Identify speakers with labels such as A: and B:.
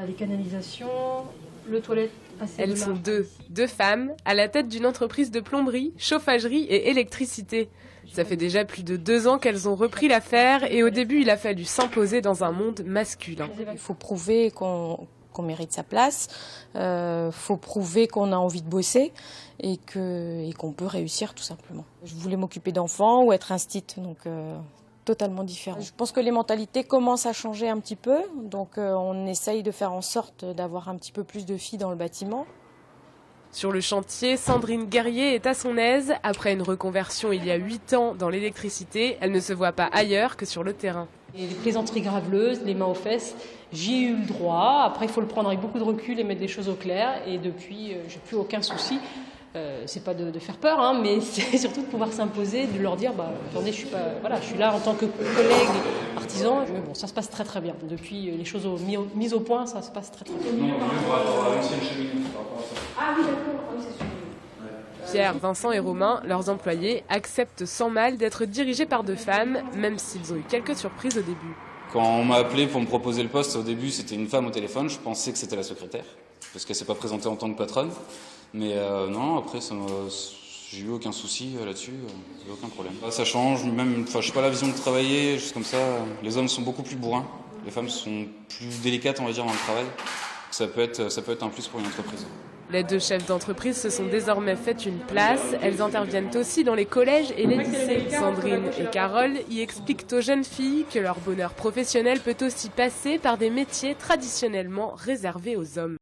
A: Les canalisations, le toilette.
B: Elles sont deux femmes, à la tête d'une entreprise de plomberie, chauffagerie et électricité. Ça fait déjà plus de 2 ans qu'elles ont repris l'affaire et au début, il a fallu s'imposer dans un monde masculin.
C: Il faut prouver qu'on mérite sa place, faut prouver qu'on a envie de bosser et qu'on peut réussir tout simplement. Je voulais m'occuper d'enfants ou être instite, donc totalement différent. Je pense que les mentalités commencent à changer un petit peu, donc on essaye de faire en sorte d'avoir un petit peu plus de filles dans le bâtiment.
B: Sur le chantier, Sandrine Guerrier est à son aise. Après une reconversion il y a 8 ans dans l'électricité, elle ne se voit pas ailleurs que sur le terrain.
A: Et les plaisanteries graveleuses, les mains aux fesses, j'y ai eu le droit. Après, il faut le prendre avec beaucoup de recul et mettre les choses au clair. Et depuis, j'ai plus aucun souci. C'est pas de faire peur, hein, mais c'est surtout de pouvoir s'imposer, de leur dire, attendez, je suis là en tant que collègue, artisan. Mais bon, ça se passe très très bien. Depuis les choses mises au point, ça se passe très très bien. Ah oui, d'accord.
B: Pierre, Vincent et Romain, leurs employés, acceptent sans mal d'être dirigés par 2 femmes, même s'ils ont eu quelques surprises au début.
D: Quand on m'a appelé pour me proposer le poste, au début c'était une femme au téléphone, je pensais que c'était la secrétaire, parce qu'elle ne s'est pas présentée en tant que patronne. Mais non, après j'ai eu aucun souci là-dessus, aucun problème. Ça change, même, je sais pas, la vision de travailler, juste comme ça, les hommes sont beaucoup plus bourrins, les femmes sont plus délicates, on va dire, dans le travail. Ça peut être un plus pour une entreprise.
B: Les 2 chefs d'entreprise se sont désormais fait une place. Elles interviennent aussi dans les collèges et les lycées. Sandrine et Carole y expliquent aux jeunes filles que leur bonheur professionnel peut aussi passer par des métiers traditionnellement réservés aux hommes.